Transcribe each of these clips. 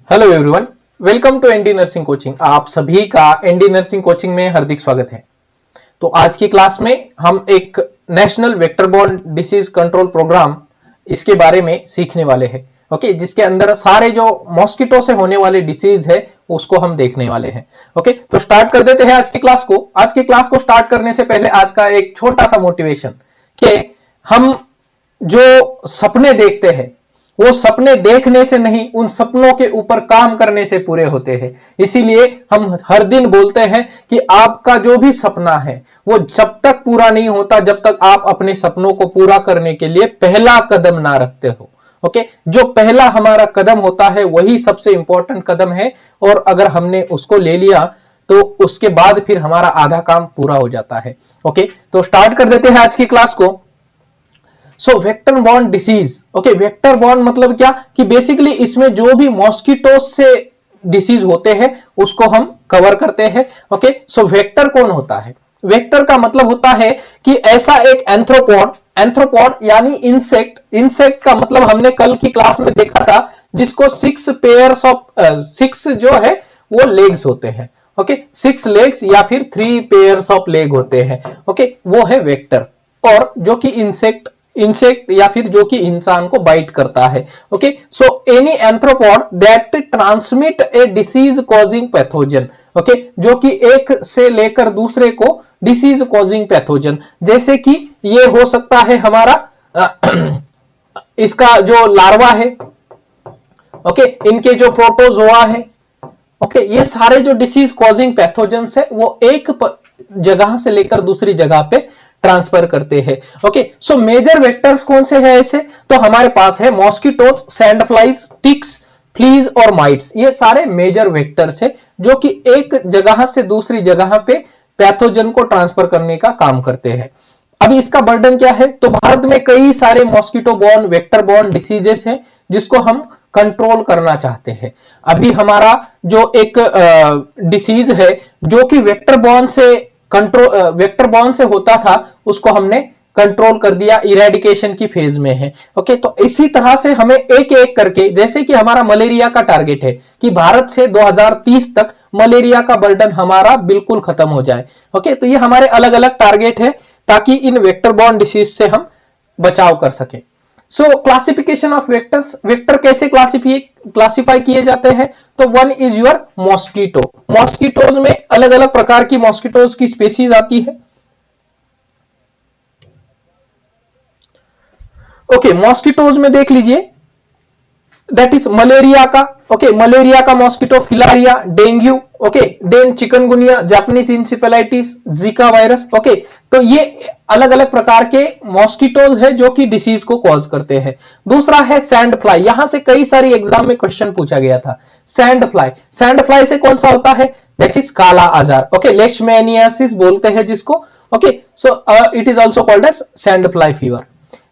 Hello everyone, welcome to ND nursing coaching. आप सभी का एनडी नर्सिंग कोचिंग में हार्दिक स्वागत है। तो आज की क्लास में हम एक national vector borne disease control programme इसके बारे में सीखने वाले हैं। ओके, जिसके अंदर सारे जो मॉस्किटो से होने वाले डिसीज है उसको हम देखने वाले हैं। ओके, तो स्टार्ट कर देते हैं आज की क्लास को। आज की क्लास को स्टार्ट करने से पहले आज का एक छोटा सा मोटिवेशन कि हम जो सपने देखते हैं वो सपने देखने से नहीं, उन सपनों के ऊपर काम करने से पूरे होते हैं। इसीलिए हम हर दिन बोलते हैं कि आपका जो भी सपना है वो जब तक पूरा नहीं होता जब तक आप अपने सपनों को पूरा करने के लिए पहला कदम ना रखते हो। ओके, जो पहला हमारा कदम होता है वही सबसे इंपॉर्टेंट कदम है, और अगर हमने उसको ले लिया तो उसके बाद फिर हमारा आधा काम पूरा हो जाता है। ओके, तो स्टार्ट कर देते हैं आज की क्लास को। So vector borne disease. Okay, vector borne मतलब क्या कि बेसिकली इसमें जो भी मॉस्किटो से डिसीज होते हैं उसको हम कवर करते हैं। ओके, सो वेक्टर कौन होता है? वेक्टर का मतलब होता है कि ऐसा एक एंथ्रोपॉड, एंथ्रोपॉड यानी इंसेक्ट, इंसेक्ट का मतलब हमने कल की क्लास में देखा था जिसको 6 जो है वो लेग्स होते हैं। ओके, 6 लेग्स या फिर 3 पेयर्स ऑफ लेग होते हैं। ओके, वो है वेक्टर, और जो कि इंसेक्ट या फिर जो कि इंसान को बाइट करता है। Okay, so any arthropod that transmit a disease causing pathogen. Okay, जो कि एक से लेकर दूसरे को डिसीज कॉजिंग पैथोजन, जैसे कि ये हो सकता है हमारा इसका जो लार्वा है, ओके, इनके जो प्रोटोजोआ है, ओके, ये सारे जो डिसीज कॉजिंग पैथोजन है वो एक जगह से लेकर दूसरी जगह पे ट्रांसफर करते हैं। ओके, सो मेजर वेक्टर्स कौन से हैं ऐसे? तो हमारे पास है mosquitoes, sand flies, ticks, fleas और माइट्स। ये सारे मेजर वेक्टर्स है जो कि एक जगह से दूसरी जगह पे पैथोजन को ट्रांसफर करने का काम करते हैं। अभी इसका बर्डन क्या है? तो भारत में कई सारे mosquito borne, vector borne diseases हैं जिसको हम कंट्रोल करना चाहते हैं। अभी हमारा जो एक डिसीज है जो कि वेक्टर बॉर्न से होता था उसको हमने कंट्रोल कर दिया, इरेडिकेशन की फेज में है। ओके, तो इसी तरह से हमें एक एक करके, जैसे कि हमारा मलेरिया का टारगेट है कि भारत से 2030 तक मलेरिया का बर्डन हमारा बिल्कुल खत्म हो जाए। ओके, तो ये हमारे अलग अलग टारगेट है ताकि इन वेक्टर बॉर्न डिसीज से हम बचाव कर सके। सो क्लासिफिकेशन ऑफ वेक्टर्स, वेक्टर कैसे क्लासिफाई किए जाते हैं? तो one is your mosquito. Mosquitoes में अलग अलग प्रकार की मॉस्किटोज की स्पीसीज आती है। ओके, मॉस्किटोज में देख लीजिए, दैट इज मलेरिया का, ओके, मलेरिया का mosquito, filaria, dengue, okay, then chikungunya, Japanese encephalitis, Zika virus. Okay, तो ये अलग अलग प्रकार के मॉस्किटोज है जो कि डिसीज को कॉज करते हैं। दूसरा है सैंड फ्लाई। यहां से कई सारी एग्जाम में क्वेश्चन पूछा गया था। सैंड फ्लाई, सैंड फ्लाई से कौन सा होता है? दैट इज काला आजार। ओके, लेशमैनियासिस बोलते हैं जिसको। Okay, so it is also called as sand fly fever.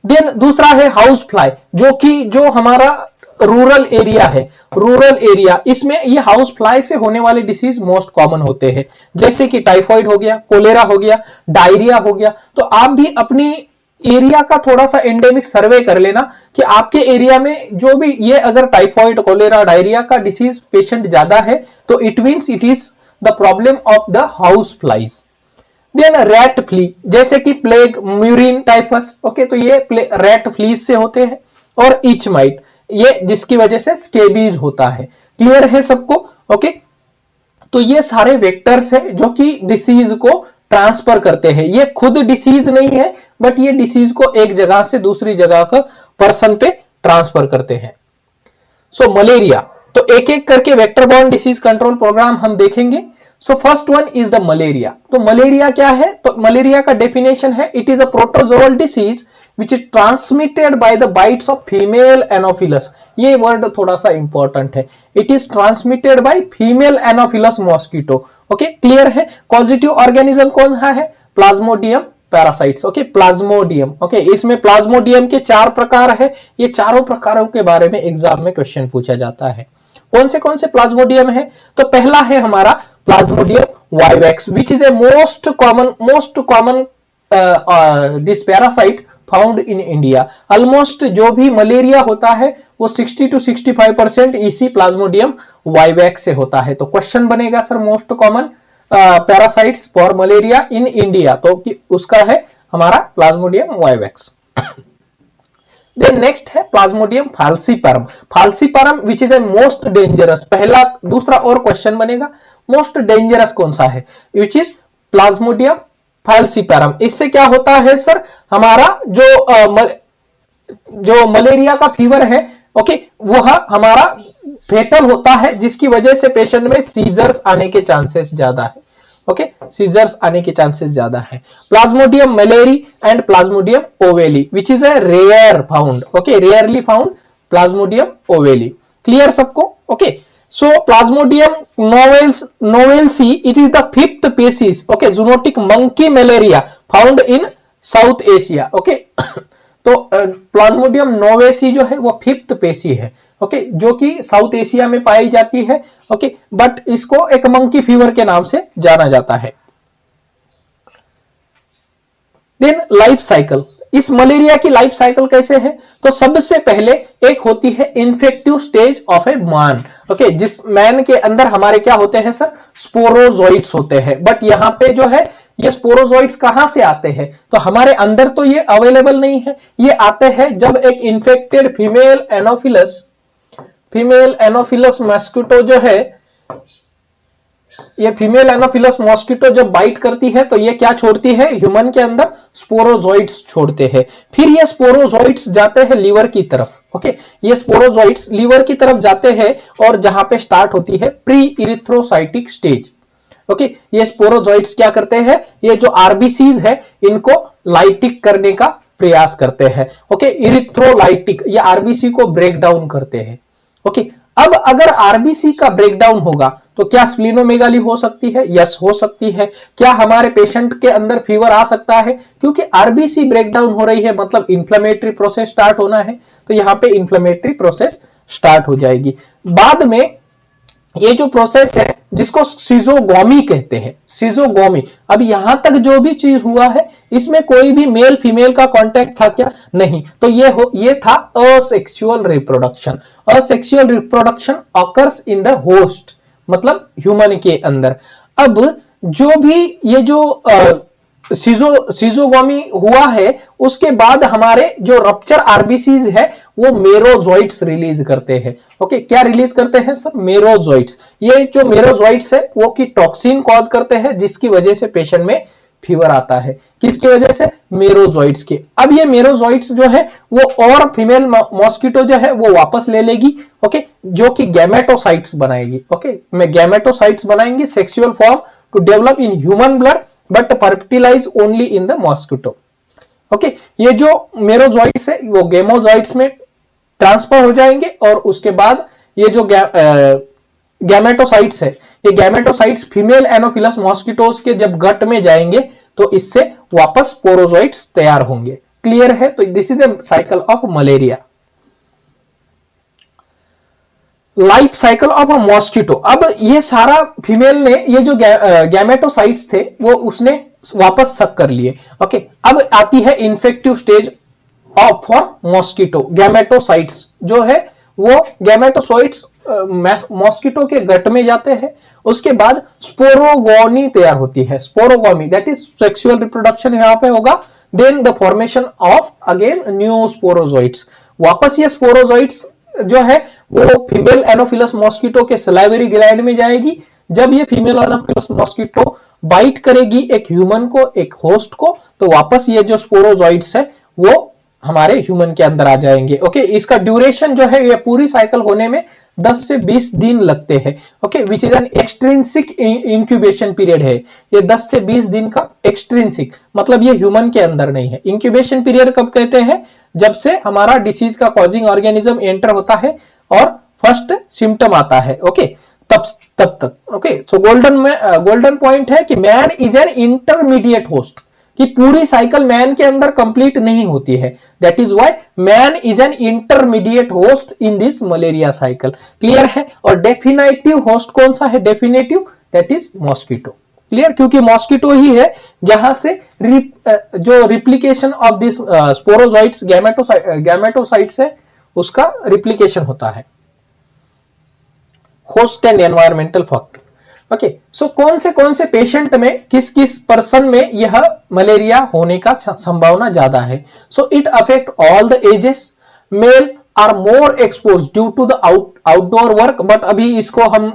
Then दूसरा है हाउस फ्लाई, जो हमारा रूरल एरिया है, रूरल एरिया, इसमें ये हाउस फ्लाई से होने वाले डिसीज मोस्ट कॉमन होते हैं, जैसे कि टाइफाइड हो गया, कोलेरा हो गया, डायरिया हो गया। तो आप भी अपनी एरिया का थोड़ा सा एंडेमिक सर्वे कर लेना कि आपके एरिया में जो भी ये अगर टाइफाइड, कोलेरा, डायरिया का डिसीज पेशेंट ज्यादा है तो it means it is the problem of the house flies. Then rat flea, जैसे कि प्लेग, म्यूरिन टाइफस। ओके, तो ये रैट फ्लीज से होते हैं। और इच माइट, ये जिसकी वजह से स्केबीज होता है। क्लियर है सबको? ओके, तो ये सारे वेक्टर्स हैं जो कि डिसीज को ट्रांसफर करते हैं। ये खुद डिसीज नहीं है बट ये डिसीज को एक जगह से दूसरी जगह का पर्सन पे ट्रांसफर करते हैं। सो मलेरिया, तो एक एक करके vector borne disease control programme हम देखेंगे। So first one is the malaria. तो मलेरिया क्या है? तो मलेरिया का डेफिनेशन है, it is a protozoal disease which is transmitted by the bites of female anopheles। ये वर्ड थोड़ा सा इंपॉर्टेंट है, it is transmitted by female anopheles mosquito। Okay, clear है? पॉजिटिव ऑर्गेनिज्म कौन सा है? Plasmodium parasites. Okay, Plasmodium. Okay, इसमें Plasmodium के 4 प्रकार है। ये चारों प्रकारों के बारे में एग्जाम में क्वेश्चन पूछा जाता है। कौन से प्लाज्मोडियम है? तो पहला है हमारा Plasmodium vivax, which is a most common this parasite found in India. Almost जो भी मलेरिया होता है वो 60 to 65% इसी प्लाज्मोडियम वाइवैक्स से होता है। तो क्वेश्चन बनेगा sir most common parasites for malaria in India, तो उसका है हमारा प्लाज्मोडियम वाइवैक्स। देन नेक्स्ट है plasmodium falciparum. Falciparum which is a most dangerous, पहला दूसरा और क्वेश्चन बनेगा मोस्ट डेंजरस कौन सा है, विच इज प्लाज्मोडियम फाल्सीपारम। इससे क्या होता है सर, हमारा जो मलेरिया का फीवर है ओके वह हमारा फेटल होता है, जिसकी वजह से पेशेंट में सीजर्स आने के चांसेस ज्यादा है। ओके सीजर्स आने के चांसेस ज्यादा है। Plasmodium malariae and plasmodium ovale which is a rare found, okay rarely found plasmodium ovale. Clear सबको? Okay so plasmodium knowlesi it is the fifth species okay zoonotic monkey malaria found in South Asia. Okay तो plasmodium knowlesi जो है वो fifth species है okay जो कि south Asia में पाई जाती है ओके बट इसको एक मंकी फीवर के नाम से जाना जाता है। देन लाइफ साइकिल, इस मलेरिया की लाइफ साइकिल कैसे है, तो सबसे पहले एक होती है infective stage of a man okay जिस मैन के अंदर हमारे क्या होते हैं सर, स्पोरोजोइट्स होते हैं। बट यहां पे जो है ये स्पोरोजोइट्स कहां से आते हैं, तो हमारे अंदर तो ये अवेलेबल नहीं है, ये आते हैं जब एक इन्फेक्टेड फीमेल एनोफिलस मॉस्किटो जो है, ये फीमेल एनोफिलस मॉस्किटो जब बाइट करती है तो ये क्या छोड़ती है, ह्यूमन के अंदर स्पोरोजोइट्स छोड़ते हैं। फिर ये स्पोरोजोइट्स जाते हैं लीवर की तरफ ओके ये स्पोरोजोइट्स लीवर की तरफ जाते हैं और जहां पे स्टार्ट होती है प्री इरिथ्रोसाइटिक स्टेज ओके ये स्पोरोजोइट्स क्या करते हैं, ये जो आरबीसीज है इनको लाइटिक करने का प्रयास करते हैं ओके इरिथ्रोलाइटिक, ये आरबीसी को ब्रेक डाउन करते हैं ओके अब अगर आरबीसी का ब्रेकडाउन होगा तो क्या स्प्लीनोमेगाली हो सकती है, यस हो सकती है। क्या हमारे पेशेंट के अंदर फीवर आ सकता है, क्योंकि आरबीसी ब्रेकडाउन हो रही है मतलब इंफ्लेमेटरी प्रोसेस स्टार्ट होना है, तो यहां पे इंफ्लेमेटरी प्रोसेस स्टार्ट हो जाएगी। बाद में ये जो प्रोसेस है जिसको सीजोगोमी कहते हैं, सीजोगोमी। अब यहां तक जो भी चीज हुआ है इसमें कोई भी मेल फीमेल का कांटेक्ट था क्या, नहीं, तो ये था asexual reproduction. Asexual reproduction occurs in the host मतलब ह्यूमन के अंदर। अब जो भी ये जो सीजोगोमी हुआ है उसके बाद हमारे जो रप्चर आरबीसीज है वो मेरोजोइट्स रिलीज करते हैं ओके क्या रिलीज करते हैं सर, मेरोजोइट्स। ये जो मेरोजोइट्स है वो की टॉक्सिन कॉज करते हैं जिसकी वजह से पेशेंट में फीवर आता है, किसकी वजह से, मेरोजोइट्स के। अब ये मेरोजोइट्स जो है वो और फीमेल मॉस्किटो जो है वो वापस ले लेगी ओके जो कि गैमेटोसाइट्स बनाएगी ओके में गैमेटोसाइट्स बनाएंगी sexual form to develop in human blood but fertilise only in the mosquito okay ये जो मेरोजोइट्स है वो गेमोजोइट्स में ट्रांसफर हो जाएंगे और उसके बाद ये जो गैमेटोसाइट्स है ये गैमेटोसाइट्स फीमेल एनोफिलस मॉस्किटोज के जब गट में जाएंगे तो इससे वापस स्पोरोजोइट्स तैयार होंगे। क्लियर है? तो this is the cycle of malaria, life cycle of a mosquito. अब ये सारा फीमेल ने ये जो गैमेटोसाइट्स थे वो उसने वापस सक कर लिए ओके अब आती है infective stage of for mosquito. Gametocytes जो है वो गैमेटोसाइट्स मॉस्किटो के गट में जाते हैं, उसके बाद स्पोरोगोनी तैयार होती है, sporogony that is sexual reproduction यहां पे होगा। Then the formation of again new sporozoites, वापस ये स्पोरोजोइट्स जो है वो फीमेल एनोफिलस मॉस्किटो के सलाइवरी ग्लैंड में जाएगी। जब ये फीमेल एनोफिलस मॉस्किटो बाइट करेगी एक ह्यूमन को, एक होस्ट को, तो वापस ये जो स्पोरोजोइट्स है वो हमारे ह्यूमन के अंदर आ जाएंगे ओके इसका ड्यूरेशन जो है ये पूरी साइकिल होने में 10 से 20 दिन लगते हैं okay which is an extrinsic incubation period है। ये 10 से 20 दिन का एक्सट्रिंसिक मतलब ये ह्यूमन के अंदर नहीं है। इंक्यूबेशन पीरियड कब कहते हैं, जब से हमारा डिसीज का कॉजिंग ऑर्गेनिज्म एंटर होता है और फर्स्ट सिम्टम आता है ओके तब तक ओके सो गोल्डन पॉइंट है कि man is an intermediate host, कि पूरी साइकिल मैन के अंदर कंप्लीट नहीं होती है। That is why man is an intermediate host in this malaria cycle. Clear है? और डेफिनेटिव होस्ट कौन सा है, definitive that is mosquito. Clear, क्योंकि मॉस्किटो ही है जहां से जो replication of this sporozoites gametocytes है उसका रिप्लिकेशन होता है। Host and environmental factor. Okay, so कौन से पेशेंट में किस किस पर्सन में यह मलेरिया होने का संभावना ज्यादा है? So it affect all the ages, male are more expose due to the outdoor work, but अभी इसको हम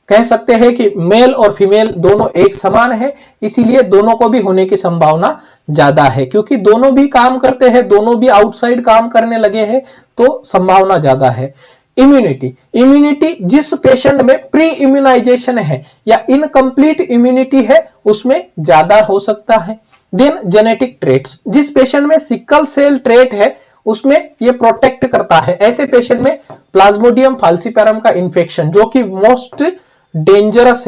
कह सकते हैं कि मेल और फीमेल दोनों एक समान है, इसीलिए दोनों को भी होने की संभावना ज्यादा है, क्योंकि दोनों भी काम करते हैं, दोनों भी आउटसाइड काम करने लगे हैं, तो संभावना ज्यादा है। इम्यूनिटी जिस पेशेंट में प्री इम्यूनाइजेशन है या इनकम्प्लीट इम्यूनिटी है उसमें ज्यादा हो सकता है। देन जेनेटिक ट्रेट्स, जिस पेशेंट में सिकल सेल ट्रेट है उसमें ये प्रोटेक्ट करता है। ऐसे पेशेंट में प्लाज्मोडियम फाल्सिपारम का इन्फेक्शन, जो कि मोस्ट डेंजरस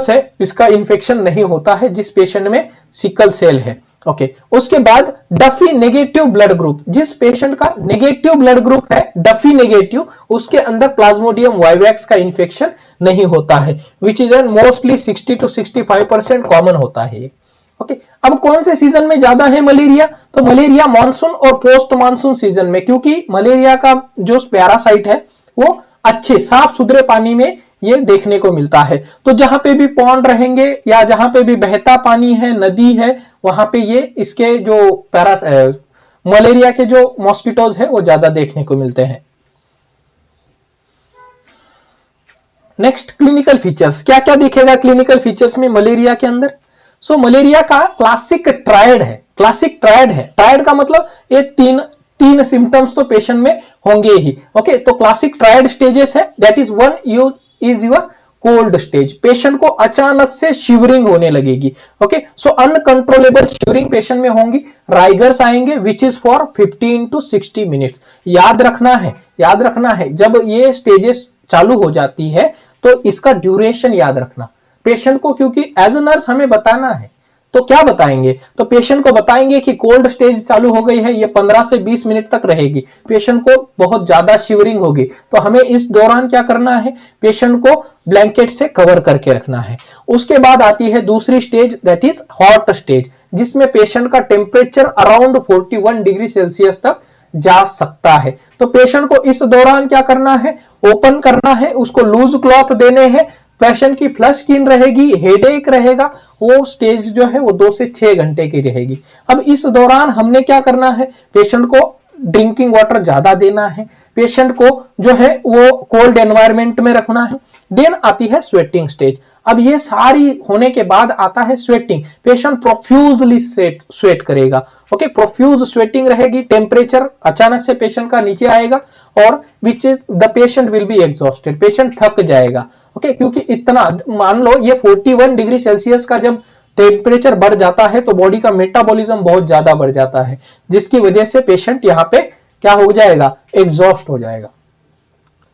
है, इसका इन्फेक्शन नहीं होता है जिस पेशेंट में सिकल सेल है। ओके, उसके बाद डफी नेगेटिव ब्लड ग्रुप, जिस पेशेंट का नेगेटिव ब्लड ग्रुप है डफी नेगेटिव, उसके अंदर प्लाज्मोडियम वाइवैक्स का इन्फेक्शन नहीं होता है, which is an mostly 60 to 65% common होता है। ओके, अब कौन से सीजन में ज्यादा है मलेरिया? तो मलेरिया मानसून और पोस्ट मानसून सीजन में, क्योंकि मलेरिया का जो पैरासाइट है वो अच्छे साफ सुथरे पानी में ये देखने को मिलता है। तो जहां पे भी पॉन्ड रहेंगे या जहां पे भी बहता पानी है, नदी है, वहां पे ये इसके जो मलेरिया के जो मॉस्किटोज है वो ज्यादा देखने को मिलते हैं। Next, clinical features. क्या क्या दिखेगा क्लिनिकल फीचर्स में मलेरिया के अंदर? सो मलेरिया का क्लासिक ट्रायड है। ट्रायड का मतलब ये तीन सिम्टम्स तो पेशेंट में होंगे ही। ओके, तो क्लासिक ट्रायड स्टेजेस है। That is one is your cold stage, patient को अचानक से शिवरिंग होने लगेगी। ओके, सो अनकंट्रोलेबल शिवरिंग पेशेंट में होंगी। राइगर्स आएंगे which is for 15 to 60 minutes. याद रखना है जब ये स्टेजेस चालू हो जाती है तो इसका ड्यूरेशन याद रखना पेशेंट को, क्योंकि एज अ नर्स हमें बताना है। तो क्या बताएंगे? तो पेशेंट को बताएंगे कि कोल्ड स्टेज चालू हो गई है, ये 15 से 20 मिनट तक रहेगी, पेशेंट को बहुत ज्यादा शिवरिंग होगी, तो हमें इस दौरान क्या करना है? पेशेंट को ब्लैंकेट से कवर करके रखना है। उसके बाद आती है दूसरी stage, that is hot stage, जिसमें पेशेंट का टेम्परेचर अराउंड 41 डिग्री सेल्सियस तक जा सकता है। तो पेशेंट को इस दौरान क्या करना है? ओपन करना है, उसको लूज क्लॉथ देने हैं, पेशेंट की फ्लश स्किन रहेगी, हेडेक रहेगा, वो स्टेज जो है वो 2 से 6 घंटे की रहेगी। अब इस दौरान हमने क्या करना है? पेशेंट को ड्रिंकिंग वाटर ज्यादा देना है, पेशेंट को जो है वो कोल्ड एनवायरनमेंट में रखना है। देन आती है स्वेटिंग स्टेज। अब ये सारी होने के बाद आता है स्वेटिंग। पेशेंट प्रोफ्यूजली स्वेट करेगा। ओके, प्रोफ्यूज स्वेटिंग रहेगी, टेम्परेचर अचानक से पेशेंट का नीचे आएगा और which is the patient will be exhausted, patient थक जाएगा। ओके, क्योंकि इतना मान लो ये 41 डिग्री सेल्सियस का जब टेम्परेचर बढ़ जाता है तो बॉडी का मेटाबॉलिज्म बहुत ज्यादा बढ़ जाता है, जिसकी वजह से पेशेंट यहाँ पे क्या हो जाएगा? एग्जॉस्ट हो जाएगा।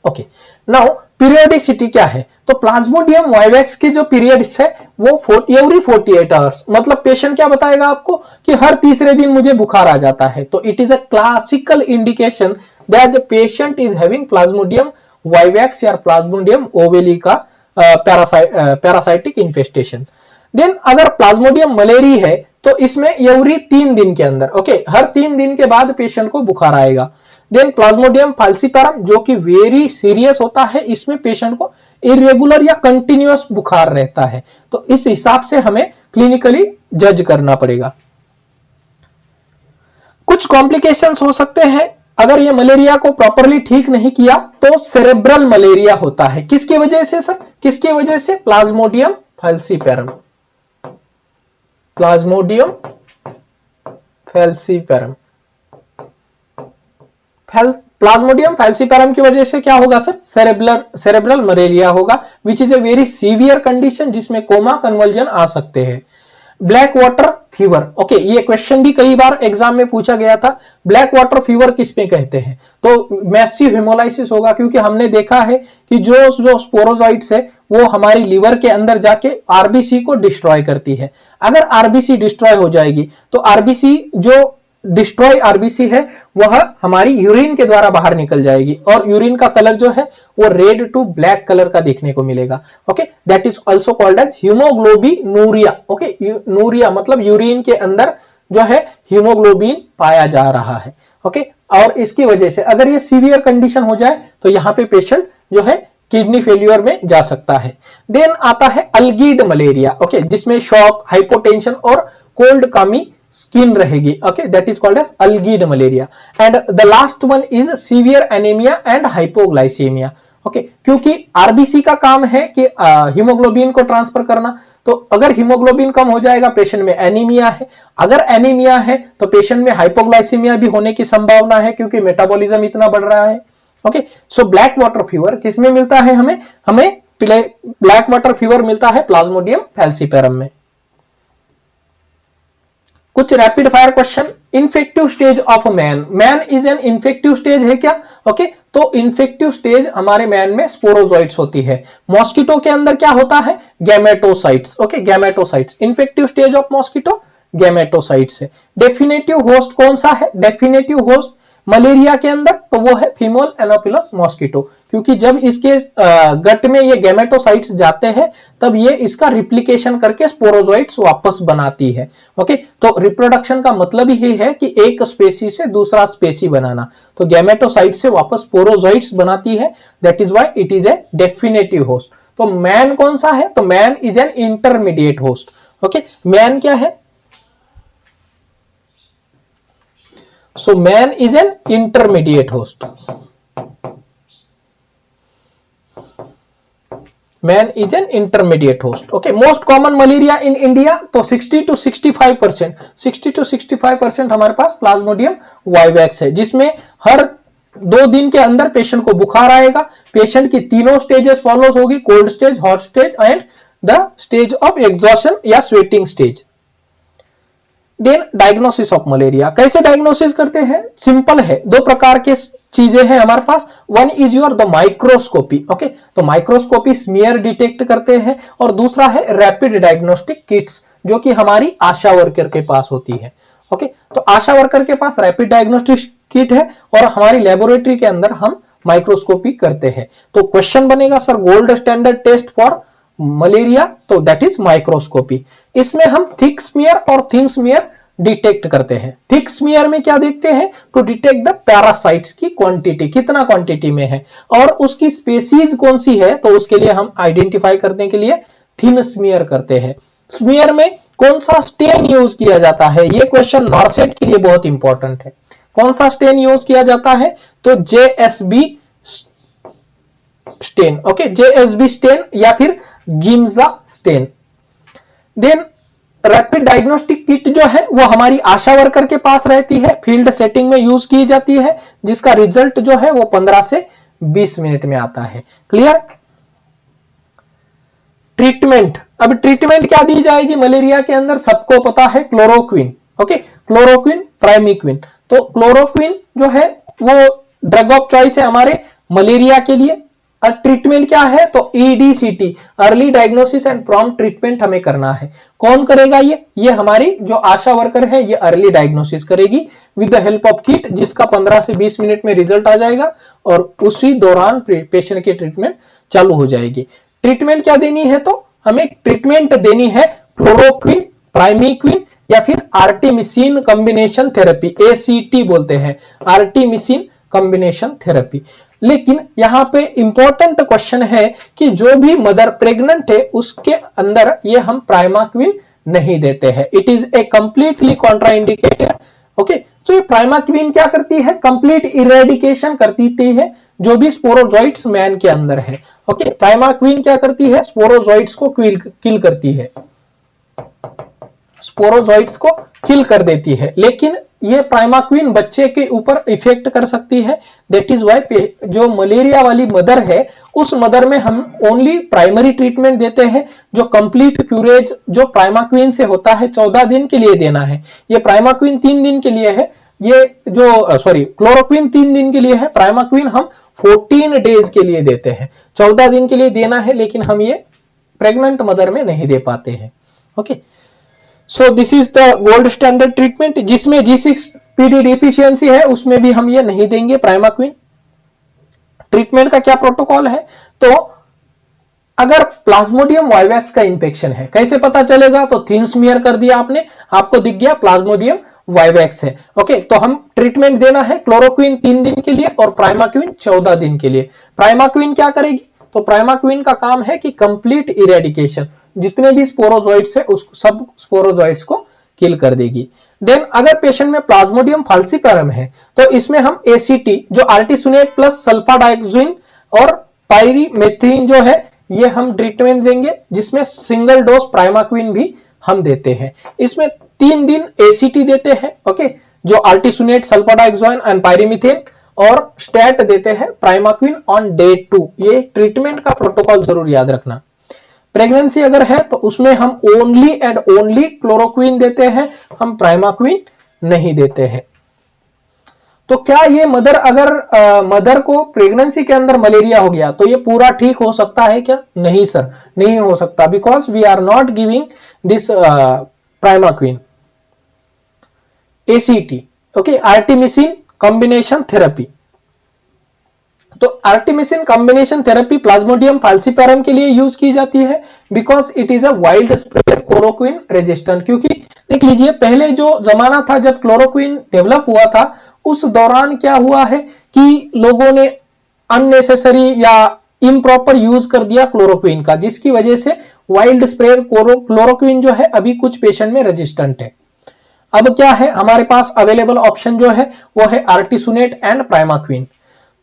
ओके, नाउ पीरियडिसिटी क्या है? तो प्लाज्मोडियम वाइवैक्स के जो पीरियड्स है वो एवरी 48 आवर्स, मतलब पेशेंट क्या बताएगा आपको कि हर तीसरे दिन मुझे बुखार आ जाता है। तो it is a classical indication that the patient is having Plasmodium vivax या प्लाज्मोडियम ओवेली का पैरासाइटिक इन्फेस्टेशन। देन अगर प्लाज्मोडियम मलेरी है तो इसमें एवरी 3 दिन के अंदर, ओके, हर 3 दिन के बाद पेशेंट को बुखार आएगा। देन प्लाज्मोडियम फाल्सिपारम जो कि वेरी सीरियस होता है, इसमें पेशेंट को इरेगुलर या कंटिन्यूअस बुखार रहता है। तो इस हिसाब से हमें क्लिनिकली जज करना पड़ेगा। कुछ कॉम्प्लिकेशंस हो सकते हैं अगर ये मलेरिया को प्रॉपरली ठीक नहीं किया तो सेरेब्रल मलेरिया होता है। किसकी वजह से सर? किसकी वजह से? प्लाज्मोडियम फाल्सिपारम। प्लाज्मोडियम फाल्सिपारम प्लाज्मोडियम फाल्सिपारम की वजह से क्या होगा सर? सेरेब्रल मलेरिया होगा, विच is a very severe condition जिसमें कोमा कन्वर्जन आ सकते हैं। ब्लैक वाटर फीवर, ओके, ये क्वेश्चन भी कई बार एग्जाम में पूछा गया था। ब्लैक वाटर फीवर किस में कहते हैं? तो मैसिव हेमोलाइसिस होगा, क्योंकि हमने देखा है कि जो स्पोरोजॉइट्स है वो हमारी लीवर के अंदर जाके आरबीसी को डिस्ट्रॉय करती है। अगर आरबीसी डिस्ट्रॉय हो जाएगी तो आरबीसी जो डिस्ट्रॉय आरबीसी है वह हमारी यूरिन के द्वारा बाहर निकल जाएगी और यूरिन का कलर जो है वो रेड टू ब्लैक कलर का देखने को मिलेगा। Okay, that is also called as haemoglobinuria. Okay, नूरिया मतलब यूरिन के अंदर जो है हीमोग्लोबिन पाया जा रहा है। ओके, और इसकी वजह से अगर ये सीवियर कंडीशन हो जाए तो यहाँ पे पेशेंट जो है किडनी फेल्यूर में जा सकता है। देन आता है अल्गीड मलेरिया। ओके, जिसमें शॉक, हाइपोटेंशन और कोल्ड कामी स्किन रहेगी। Okay, that is called as algid malaria. And the last one is severe anaemia and hypoglycaemia. Okay, क्योंकि आरबीसी का काम है कि हीमोग्लोबिन को ट्रांसफर करना, तो अगर हीमोग्लोबिन कम हो जाएगा पेशेंट में एनीमिया है, अगर एनीमिया है तो पेशेंट में हाइपोग्लाइसीमिया भी होने की संभावना है क्योंकि मेटाबॉलिज्म इतना बढ़ रहा है। Okay, so black water fever किसमें मिलता है? हमें ब्लैक वाटर फीवर मिलता है प्लाज्मोडियम फैल्सीपेरम में। कुछ rapid fire question. Infective stage of man, man is N infective stage है क्या? ओके, तो इन्फेक्टिव स्टेज हमारे मैन में स्पोरोजोइट्स होती है। मॉस्किटो के अंदर क्या होता है? Gametocytes. Okay, gametocytes. Infective stage of mosquito gametocytes है। डेफिनेटिव होस्ट कौन सा है? डेफिनेटिव होस्ट मलेरिया के अंदर तो वो है फीमेल एनोफिलस मॉस्किटो, क्योंकि जब इसके गट में ये गैमेटोसाइट्स जाते हैं तब ये इसका रिप्लिकेशन करके स्पोरोजोइट्स वापस बनाती है। ओके, तो रिप्रोडक्शन का मतलब ही है कि एक स्पेसी से दूसरा स्पेसी बनाना, तो गैमेटोसाइट से वापस स्पोरोजोइट्स बनाती है। That is why it is a definitive host. तो मैन कौन सा है? तो man is an intermediate host. Okay, man क्या है? So man is an intermediate host. Man is an intermediate host. Okay, most common malaria in India तो 60 to 65% हमारे पास Plasmodium vivax है, जिसमें हर 2 दिन के अंदर पेशेंट को बुखार आएगा। पेशेंट की तीनों स्टेजेस फॉलोस होगी, cold stage, hot stage and the stage of exhaustion या sweating stage. Then diagnosis of malaria, कैसे डायग्नोसिस करते हैं? सिंपल है, 2 प्रकार के चीजें हैं हमारे पास। One is your the microscopy. Okay, तो माइक्रोस्कोपी स्मीयर डिटेक्ट करते हैं, और दूसरा है रैपिड डायग्नोस्टिक किट्स जो कि हमारी आशा वर्कर के पास होती है। ओके, तो आशा वर्कर के पास रैपिड डायग्नोस्टिक किट है और हमारी लेबोरेटरी के अंदर हम माइक्रोस्कोपी करते हैं। तो क्वेश्चन बनेगा sir gold standard test for malaria, तो दैट इज माइक्रोस्कोपी। इसमें हम थिक स्मीयर और थिन स्मीयर डिटेक्ट करते हैं। थिक स्मीयर में क्या देखते हैं? टू डिटेक्ट द पैरासाइट्स की क्वांटिटी, कितना क्वांटिटी में है और उसकी स्पेसीज कौन सी है, तो उसके लिए हम आइडेंटिफाई करने के लिए थिन स्मीयर करते हैं। स्मीयर में कौन सा स्टेन यूज किया जाता है? ये क्वेश्चन नॉर्सेट के लिए बहुत इंपॉर्टेंट है। कौन सा स्टेन यूज किया जाता है? तो JSB stain. Okay, JSB stain या फिर Giemsa stain. Then rapid diagnostic kit जो है वो हमारी आशा वर्कर के पास रहती है, फील्ड सेटिंग में यूज की जाती है, जिसका रिजल्ट जो है वो 15 से 20 मिनट में आता है। क्लियर? ट्रीटमेंट, अब ट्रीटमेंट क्या दी जाएगी मलेरिया के अंदर? सबको पता है क्लोरोक्विन। Okay, chloroquine, प्राइमिक्विन। तो क्लोरोक्विन जो है वो ड्रग ऑफ चॉइस है हमारे मलेरिया के लिए। और ट्रीटमेंट क्या है? तो EDCT, early diagnosis and prompt treatment हमें करना है। कौन करेगा ये हमारी जो आशा वर्कर है ये अर्ली डायग्नोसिस करेगी with the help of kit, जिसका 15 से 20 मिनट में रिजल्ट आ जाएगा और उसी दौरान पेशेंट की ट्रीटमेंट चालू हो जाएगी। ट्रीटमेंट क्या देनी है? तो हमें ट्रीटमेंट देनी है क्लोरोक्विन, प्राइमिक्विन या फिर आर्टिमिसिन कॉम्बिनेशन थेरेपी, ACT बोलते हैं, आर्टिमिसिन कॉम्बिनेशन थेरेपी। लेकिन यहां पे इंपॉर्टेंट क्वेश्चन है कि जो भी मदर प्रेग्नेंट है उसके अंदर ये हम प्राइमाक्विन नहीं देते हैं। It is a completely contraindicated. Okay, तो ये प्राइमाक्विन क्या करती है? कंप्लीट इरेडिकेशन करती है जो भी स्पोरोजोइट्स मैन के अंदर है। ओके, प्राइमाक्विन क्या करती है? स्पोरोजोइट्स को किल करती है, स्पोरोजोइट्स को किल कर देती है। लेकिन ये प्राइमाक्विन बच्चे के ऊपर इफेक्ट कर सकती है। दैट इज व्हाई जो मलेरिया वाली मदर है उस मदर में हम ओनली प्राइमरी ट्रीटमेंट देते हैं। जो कंप्लीट क्यूरेज जो प्राइमाक्विन से होता है 14 दिन के लिए देना है। ये प्राइमाक्विन 3 दिन के लिए है, ये जो क्लोरोक्विन 3 दिन के लिए है, प्राइमाक्विन हम 14 डेज के लिए देते हैं। 14 दिन के लिए देना है, लेकिन हम ये प्रेग्नेंट मदर में नहीं दे पाते हैं। Okay, so this is the gold standard treatment, जिसमें G6PD डिफिशियंसी है उसमें भी हम ये नहीं देंगे प्राइमाक्विन। ट्रीटमेंट का क्या प्रोटोकॉल है, तो अगर प्लाज्मोडियम वाइवैक्स का इंफेक्शन है, कैसे पता चलेगा, तो थिन स्मीयर कर दिया आपने, आपको दिख गया प्लाज्मोडियम वाइवैक्स है। ओके, तो हम ट्रीटमेंट देना है क्लोरोक्विन 3 दिन के लिए और प्राइमाक्विन 14 दिन के लिए। प्राइमाक्विन क्या करेगी, तो प्राइमाक्विन का काम है कि कंप्लीट इरेडिकेशन, जितने भी स्पोरोजोइट्स है उस सब स्पोरोजोइट्स को किल कर देगी। देन अगर पेशेंट में प्लाज्मोडियम फाल्सिपारम है तो इसमें हम ACT जो आर्टिसुनेट प्लस सल्फाडाइऑक्सिन और पायरीमेथ्रिन जो है ये हम ट्रीटमेंट देंगे, जिसमें सिंगल डोज प्राइमाक्विन भी हम देते हैं। इसमें 3 दिन ACT देते हैं, ओके, जो आर्टिसुनेट सल्फाडाइऑक्सिन एंड पायरीमीथेन, और स्टैट देते हैं प्राइमाक्विन ऑन डे 2। ये ट्रीटमेंट का प्रोटोकॉल जरूर याद रखना। प्रेगनेंसी अगर है तो उसमें हम ओनली एंड ओनली क्लोरोक्विन देते हैं, हम प्राइमाक्विन नहीं देते हैं। तो क्या ये मदर अगर मदर को प्रेगनेंसी के अंदर मलेरिया हो गया तो ये पूरा ठीक हो सकता है क्या? नहीं सर, नहीं हो सकता, because we are not giving this primaquine. ACT, okay, artemisinin combination therapy. तो artemisinin combination therapy Plasmodium falciparum के लिए यूज की जाती है, because it is a wild spread chloroquine resistant. क्योंकि देख लीजिए पहले जो जमाना था जब क्लोरोक्विन डेवलप हुआ था, उस दौरान क्या हुआ है कि लोगों ने अननेसेसरी या इम्प्रॉपर यूज कर दिया क्लोरोक्विन का, जिसकी वजह से वाइल्ड स्प्रेड क्लोरोक्विन जो है अभी कुछ पेशेंट में रेजिस्टेंट है। अब क्या है हमारे पास अवेलेबल ऑप्शन जो है वो है आर्टिसुनेट एंड प्राइमाक्विन।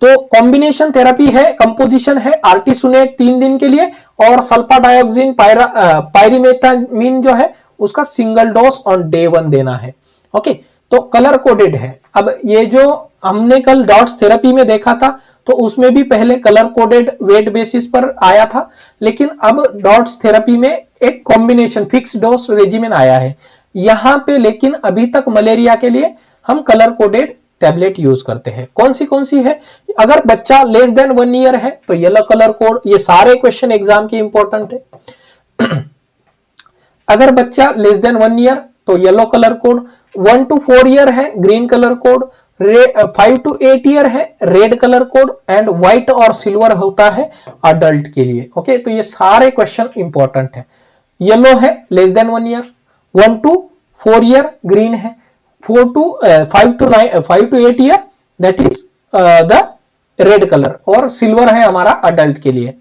तो कॉम्बिनेशन थेरेपी है, कंपोजिशन है आर्टिसुनेट 3 दिन के लिए और सल्फा डाइऑक्सिन पायरीमेथामीन जो है उसका सिंगल डोज ऑन डे 1 देना है। ओके, तो कलर कोडेड है। अब ये जो हमने कल डॉट्स थेरेपी में देखा था तो उसमें भी पहले कलर कोडेड वेट बेसिस पर आया था, लेकिन अब डॉट्स थेरेपी में एक कॉम्बिनेशन फिक्स डोज रेजिमेन आया है यहां पे। लेकिन अभी तक मलेरिया के लिए हम कलर कोडेड टैबलेट यूज करते हैं। कौन सी है, अगर बच्चा लेस देन 1 ईयर है तो येलो कलर कोड, ये सारे क्वेश्चन एग्जाम के इंपॉर्टेंट है। अगर बच्चा लेस देन 1 ईयर तो yellow colour code, 1 to 4 year है green colour code, 5 to 8 year है red colour code, and white और सिल्वर होता है अडल्ट के लिए। ओके, तो ये सारे क्वेश्चन इंपॉर्टेंट है। येलो है less than 1 year, 1 to 4 year green है, 5 to 8 year that is the red colour, और सिल्वर है हमारा अडल्ट के लिए।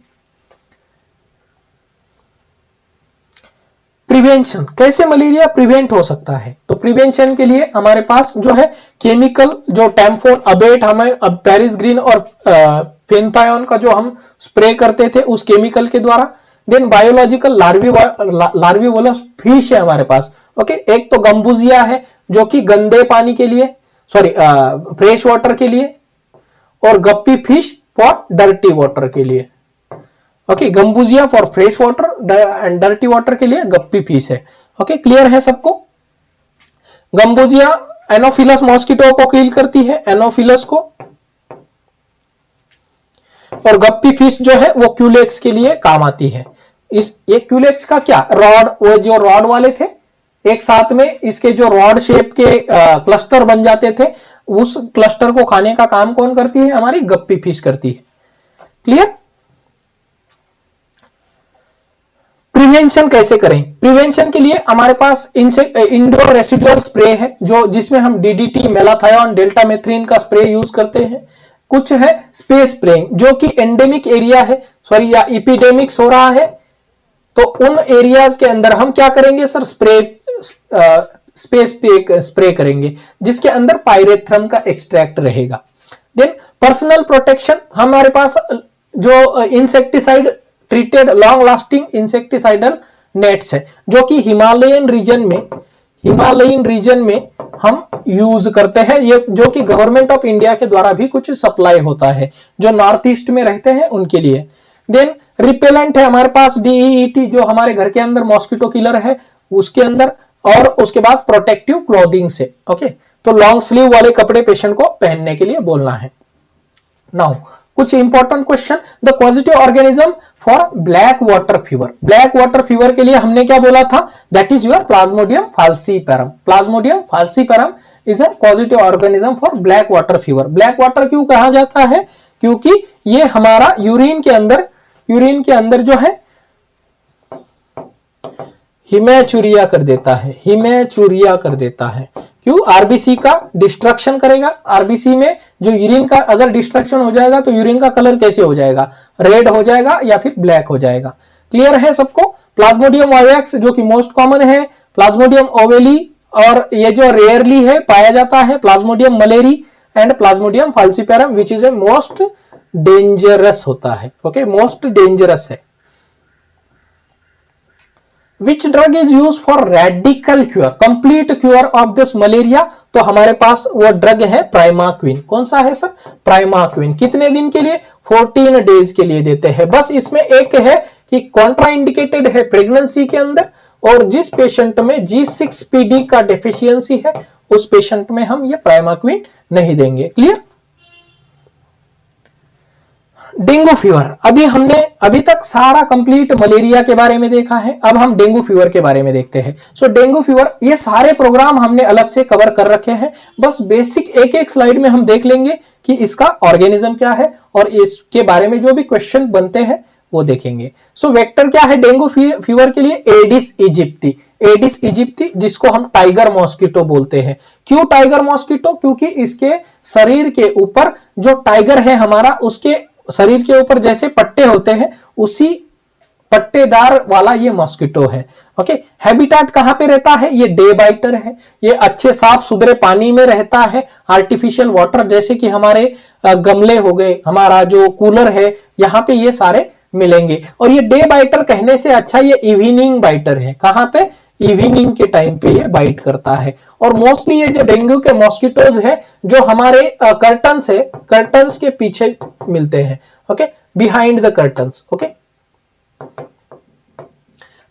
प्रिवेंशन, कैसे मलेरिया प्रिवेंट हो सकता है, तो प्रिवेंशन के लिए हमारे पास जो है केमिकल, जो टैम्फोन अबेट, हमें अब पेरिस ग्रीन और फेंथायोन का जो हम स्प्रे करते थे उस केमिकल के द्वारा। देन बायोलॉजिकल लार्विवोलस फिश है हमारे पास। ओके, एक तो गंबुजिया है जो कि गंदे पानी के लिए, सॉरी फ्रेश वाटर के लिए, और guppy fish for dirty water के लिए। Okay, gambusia for fresh water and dirty water के लिए गप्पी फिश है। ओके, क्लियर है सबको? गंबुजिया एनोफिलस मॉस्किटो को किल करती है, एनोफिलस को, और गप्पी फिश जो है वो क्यूलेक्स के लिए काम आती है। ये क्यूलेक्स का क्या, रॉड, वो जो रॉड वाले थे एक साथ में इसके जो रॉड शेप के क्लस्टर बन जाते थे, उस क्लस्टर को खाने का काम कौन करती है, हमारी गप्पी फिश करती है। क्लियर? प्रिवेंशन कैसे करें, प्रिवेंशन के लिए हमारे पास इंडोर रेसिडुअल स्प्रे है, जो जिसमें हम DDT, मेलाथायोन, डेल्टामेथ्रिन का स्प्रे यूज करते हैं। कुछ है स्पेस स्प्रेइंग, जो कि एंडेमिक एरिया है, सॉरी, या इपिडेमिक्स हो रहा है, तो उन एरियाज के अंदर हम क्या करेंगे सर, स्पेस स्प्रे करेंगे, जिसके अंदर पायरेथ्रम का एक्सट्रैक्ट रहेगा। देन पर्सनल प्रोटेक्शन, हमारे पास जो insecticide treated long lasting insecticidal nets है, जो कि हिमालयन रीजन में हम यूज करते हैं, ये जो कि गवर्नमेंट ऑफ इंडिया के द्वारा भी कुछ सप्लाई होता है जो नॉर्थ ईस्ट में रहते हैं उनके लिए। देन रिपेलेंट है हमारे पास DEET, जो हमारे घर के अंदर मॉस्किटो किलर है उसके अंदर, और उसके बाद प्रोटेक्टिव क्लोथिंग से। ओके, तो लॉन्ग स्लीव वाले कपड़े पेशेंट को पहनने के लिए बोलना है। नाउ कुछ important question, the positive organism for black water fever. Black water fever के लिए हमने क्या बोला था, that is your plasmodium falciparum. Plasmodium falciparum is a positive organism for black water fever. Black water क्यों कहा जाता है, क्योंकि ये हमारा यूरिन के अंदर जो है हिमैचुरिया कर देता है, हिमैचुरिया कर देता है। क्यों, आरबीसी का डिस्ट्रक्शन करेगा। आरबीसी में जो यूरिन का अगर डिस्ट्रक्शन हो जाएगा तो यूरिन का कलर कैसे हो जाएगा, रेड हो जाएगा या फिर ब्लैक हो जाएगा। क्लियर है सबको। प्लाज्मोडियम वाइवैक्स जो कि मोस्ट कॉमन है, प्लाज्मोडियम ओवेली और ये जो रेयरली है पाया जाता है plasmodium malariae and plasmodium falciparum which is a most dangerous होता है। ओके, मोस्ट डेंजरस है। Which drug is used for radical cure, complete cure of this malaria? तो हमारे पास वो ड्रग है प्राइमाक्विन। कौन सा है सर, प्राइमाक्विन। कितने दिन के लिए, 14 डेज के लिए देते हैं। बस इसमें एक है कि कॉन्ट्राइंडिकेटेड है प्रेगनेंसी के अंदर, और जिस पेशेंट में G6PD का डेफिशिएंसी है उस पेशेंट में हम ये प्राइमाक्विन नहीं देंगे। क्लियर। डेंगू फीवर, अभी तक सारा कंप्लीट मलेरिया के बारे में देखा है, अब हम डेंगू फीवर के बारे में देखते हैं। सो डेंगू फीवर, ये सारे प्रोग्राम हमने अलग से कवर कर रखे हैं, बस बेसिक एक एक स्लाइड में हम देख लेंगे कि इसका ऑर्गेनिज्म क्या है और इसके बारे में जो भी क्वेश्चन बनते हैं वो देखेंगे। सो वेक्टर क्या है डेंगू फीवर के लिए, एडिस इजिप्टी। एडिस इजिप्टी जिसको हम टाइगर मॉस्किटो बोलते हैं। क्यों टाइगर मॉस्किटो, क्योंकि इसके शरीर के ऊपर जो टाइगर है हमारा, उसके शरीर के ऊपर जैसे पट्टे होते हैं उसी पट्टेदार वाला ये मॉस्किटो है। ओके, हैबिटेट कहां पे रहता है, ये डे बाइटर है, ये अच्छे साफ सुथरे पानी में रहता है। आर्टिफिशियल वाटर जैसे कि हमारे गमले हो गए, हमारा जो कूलर है, यहां पे ये सारे मिलेंगे। और ये डे बाइटर कहने से अच्छा ये इवनिंग बाइटर है। कहां पे, इवनिंग के टाइम पे ये बाइट करता है। और मोस्टली ये जो डेंगू के मॉस्किटोज है जो हमारे कर्टन्स है, कर्टन्स के पीछे मिलते हैं। Okay, behind the curtains. Okay,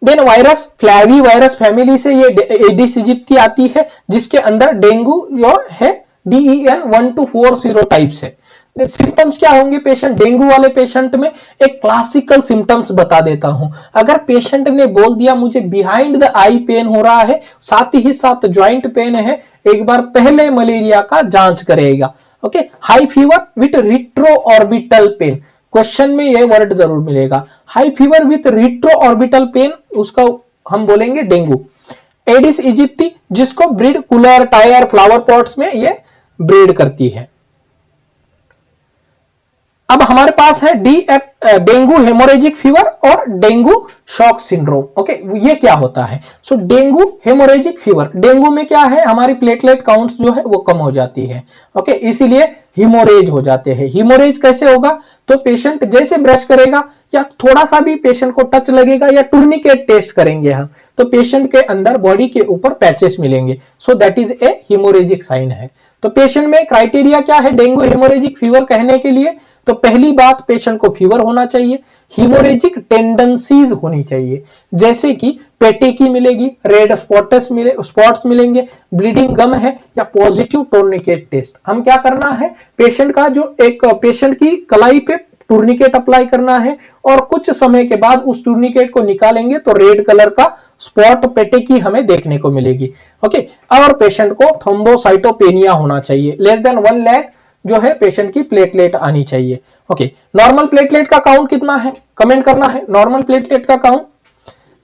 then virus, flavi virus family से ये एडिस इजिप्टी आती है, जिसके अंदर डेंगू जो है DEN 1 to 4 सीरोटाइप्स है। सिम्टम्स क्या होंगे पेशेंट, डेंगू वाले पेशेंट में एक क्लासिकल सिम्टम्स बता देता हूं। अगर पेशेंट ने बोल दिया मुझे बिहाइंड द आई पेन हो रहा है, साथ ही साथ ज्वाइंट पेन है, एक बार पहले मलेरिया का जांच करेगा। Okay, high fever with retro orbital pain, question में यह वर्ड जरूर मिलेगा, high fever with retro orbital pain, उसका हम बोलेंगे डेंगू। एडिस इजिप्टी जिसको breed cooler, tyre, flower pots में ये ब्रीड करती है। अब हमारे पास है डेंगू हेमोरेजिक फीवर और डेंगू शॉक सिंड्रोम। ओके, ये क्या होता है, so dengue haemorrhagic fever, dengue में क्या है हमारी प्लेटलेट काउंट्स जो है वो कम हो जाती है। ओके, इसीलिए हिमोरेज हो जाते हैं। हिमोरेज कैसे होगा, तो पेशेंट जैसे ब्रश करेगा या थोड़ा सा भी पेशेंट को टच लगेगा या टूर्निकेट टेस्ट करेंगे हम, तो पेशेंट के अंदर बॉडी के ऊपर पैचेस मिलेंगे। So that is a haemorrhagic sign है। तो पेशेंट में क्राइटेरिया क्या है डेंगू हेमोरेजिक फीवर कहने के लिए, तो पहली बात पेशेंट को फीवर होना चाहिए, हीमोरेजिक टेंडेंसीज होनी चाहिए, जैसे कि पेटेकी मिलेगी, रेड स्पॉट्स मिलेंगे, ब्लीडिंग गम है या पॉजिटिव टूर्निकेट टेस्ट। हम क्या करना है, पेशेंट का जो एक पेशेंट की कलाई पे टूर्निकेट अप्लाई करना है और कुछ समय के बाद उस टूर्निकेट को निकालेंगे तो रेड कलर का स्पॉट पेटेकी हमें देखने को मिलेगी। ओके, और पेशेंट को थ्रोम्बोसाइटोपेनिया होना चाहिए, लेस देन 1 लाख जो है पेशेंट की प्लेटलेट आनी चाहिए। ओके, नॉर्मल प्लेटलेट का काउंट कितना है, कमेंट करना है नॉर्मल प्लेटलेट का काउंट।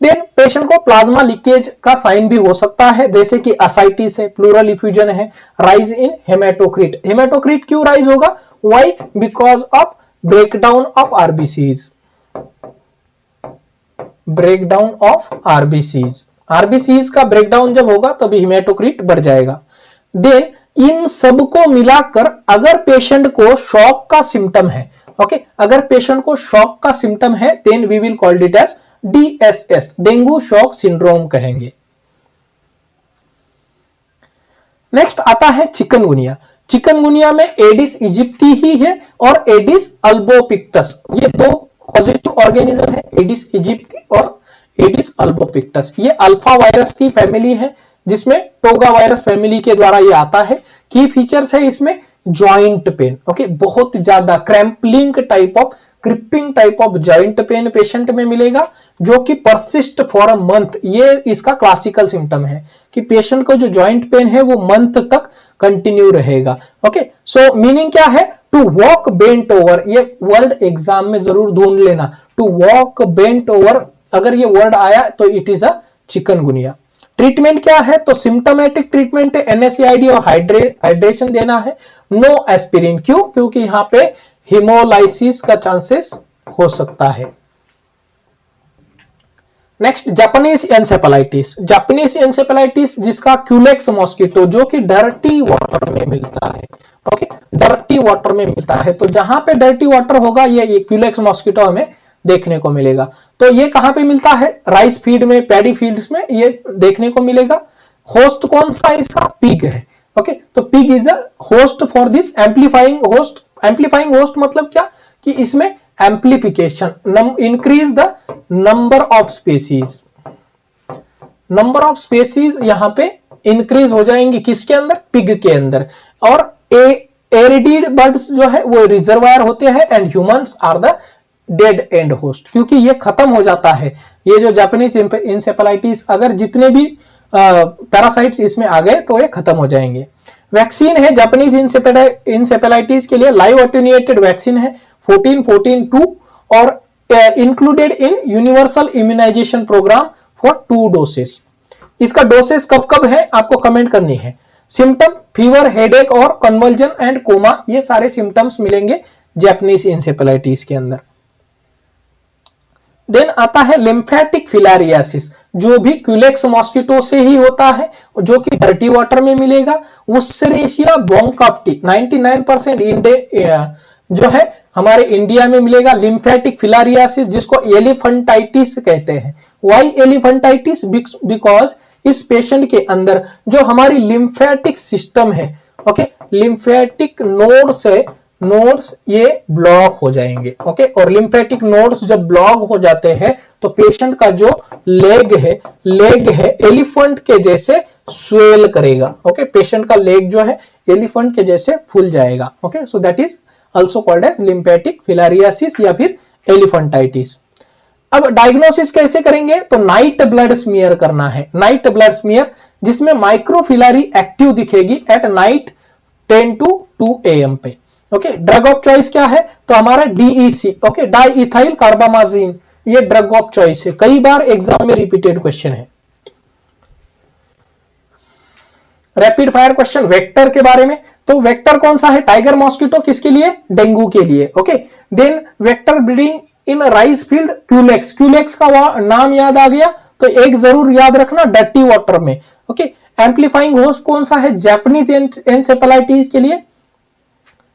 देन पेशेंट को प्लाज्मा लीकेज का साइन भी हो सकता है, जैसे कि असाइटिस है, प्लूरल इफ्यूजन है, राइज इन हेमेटोक्रिट। हेमेटोक्रिट क्यों राइज होगा, why, because of breakdown of RBCs, breakdown of RBCs. RBCs का ब्रेकडाउन जब होगा तभी हेमेटोक्रिट बढ़ जाएगा। देन इन सबको मिलाकर अगर पेशेंट को शॉक का सिम्टम है, ओके, अगर पेशेंट को शॉक का सिम्टम है, then we will called it as DSS, dengue shock syndrome कहेंगे। नेक्स्ट आता है चिकनगुनिया। चिकनगुनिया में एडिस इजिप्टी ही है और एडिस अल्बोपिक्टस, ये दो पॉजिटिव ऑर्गेनिज्म है, एडिस इजिप्टी और एडिस अल्बोपिक्टस। ये अल्फा वायरस की फैमिली है जिसमें टोगा वायरस फैमिली के द्वारा ये आता है। की फीचर्स है इसमें ज्वाइंट पेन, ओके, बहुत ज्यादा cramping type of, creeping type of joint pain patient में मिलेगा जो कि परसिस्ट फॉर अ मंथ। ये इसका क्लासिकल सिम्टम है कि पेशेंट को जो जॉइंट पेन है वो मंथ तक कंटिन्यू रहेगा। ओके, सो मीनिंग क्या है? टू वॉक बेंट ओवर, ये वर्ड एग्जाम में जरूर ढूंढ लेना। टू वॉक बेंट ओवर, अगर ये वर्ड आया तो it is a chikungunya. Treatment क्या है? तो सिम्टोमेटिक ट्रीटमेंट है, NSAID और हाइड्रेशन देना है। नो एस्पिरिन, क्यों? क्योंकि यहां पे हिमोलाइसिस का चांसेस हो सकता है। Next, Japanese encephalitis. Japanese encephalitis जिसका क्यूलेक्स मॉस्किटो, जो कि डर्टी वाटर में मिलता है। ओके, डर्टी वाटर में मिलता है, तो जहां पे डर्टी वाटर होगा ये क्यूलेक्स मॉस्किटो हमें देखने को मिलेगा। तो ये कहां पे मिलता है? राइस फील्ड में, पैडी फील्ड्स में ये देखने को मिलेगा। होस्ट कौन सा इसका? पिग है। ओके, तो pig is a host for this एम्प्लीफाइंग host. एम्प्लीफाइंग host मतलब क्या? कि इसमें amplification, increase the number of species, number of species यहां पे इंक्रीज हो जाएंगी, किसके अंदर? पिग के अंदर। और एरिडीड बर्ड्स जो है वो रिजर्वायर होते हैं and humans are the dead end host, क्योंकि ये खत्म हो जाता है। ये जो जापानीज इंसेफेलाइटिस, अगर जितने भी पैरासाइट्स इसमें आ गए तो ये खत्म हो जाएंगे। वैक्सीन है जापानीज इंसेफेलाइटिस के लिए, लाइव एटेन्यूएटेड वैक्सीन है 14-14-2 और included in universal immunisation programme for 2 doses. इसका डोसेस कब कब है आपको कमेंट करनी है। सिम्टम फीवर, हेडेक और कन्वल्जन एंड कोमा, ये सारे सिम्टम्स मिलेंगे जापानीज इंसेफेलाइटिस के अंदर। देन आता है लिम्फेटिक फिलारियासिस, जो भी क्यूलेक्स मॉस्किटो से ही होता है, जो कि डर्टी वाटर में मिलेगा। उस्सेरेशिया बोंकाफ्टी 99% जो है हमारे इंडिया में मिलेगा। लिम्फेटिक फिलारियासिस जिसको एलिफेंटाइटिस कहते हैं। Why elephantiasis? बिकॉज इस पेशेंट के अंदर जो हमारी लिम्फेटिक सिस्टम है, ओके, लिम्फेटिक नोड्स ये ब्लॉक हो जाएंगे। ओके, और लिम्फेटिक नोड्स जब ब्लॉक हो जाते हैं तो पेशेंट का जो लेग है एलिफेंट के जैसे स्वेल करेगा। ओके, पेशेंट का लेग जो है एलिफेंट के जैसे फूल जाएगा। Okay, so that is also called as lymphatic filariasis या फिर एलिफेंटाइटिस। अब डायग्नोसिस कैसे करेंगे? तो नाइट ब्लड स्मीयर करना है। नाइट ब्लड स्मीयर जिसमें माइक्रोफिलारी एक्टिव दिखेगी एट नाइट 10 to 2 AM पे। ओके, ड्रग ऑफ चॉइस क्या है? तो हमारा DEC, ओके, डाइइथाइल कार्बामाजिन, ये ड्रग ऑफ चॉइस है। कई बार एग्जाम में रिपीटेड क्वेश्चन है। रैपिड फायर क्वेश्चन वेक्टर के बारे में, तो वेक्टर कौन सा है? टाइगर मॉस्किटो, किसके लिए? डेंगू के लिए। Okay, then vector breeding in rice field, culex. Culex का नाम याद आ गया तो एक जरूर याद रखना, डर्टी वाटर में। ओके, एम्प्लीफाइंग होस्ट कौन सा है? जापानीज एन्सेफेलाइटिस के लिए।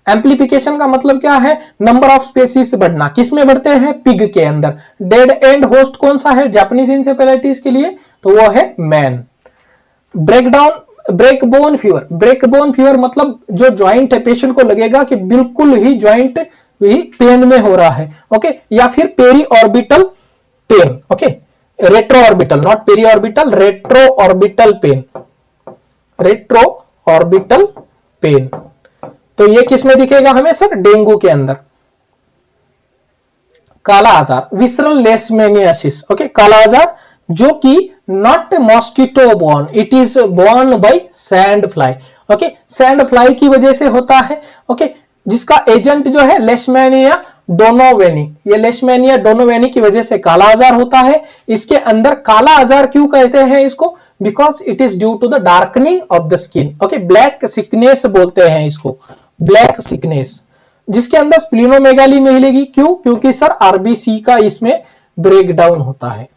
एम्प्लीफिकेशन का मतलब क्या है? नंबर ऑफ स्पेसीज बढ़ना, किसमें बढ़ते हैं? पिग के अंदर। डेड एंड होस्ट कौन सा है जापानीज इंसेफेलाइटिस के लिए? तो वो है मैन। ब्रेकबोन फीवर मतलब जो ज्वाइंट है, पेशेंट को लगेगा कि बिल्कुल ही ज्वाइंट ही पेन में हो रहा है। ओके, या फिर peri orbital pain. Okay, retro orbital, not peri orbital, retro orbital pain. तो ये किस में दिखेगा हमें सर? डेंगू के अंदर। काला आजार, विसरल लेशमेनियासिस। ओके, काला आजार जो कि not mosquito borne, it is borne by sand fly. Okay, sand fly की वजह से होता है। ओके, जिसका एजेंट जो है लेशमेनिया डोनोवेनी, ये लेशमेनिया डोनोवेनी की वजह से काला आजार होता है। इसके अंदर काला आजार क्यों कहते हैं इसको? Because it is due to the darkening of the skin. Okay, black sickness बोलते हैं इसको, ब्लैक सिकनेस, जिसके अंदर स्प्लीनोमेगाली मिलेगी। क्यों? क्योंकि सर आरबीसी का इसमें ब्रेकडाउन होता है,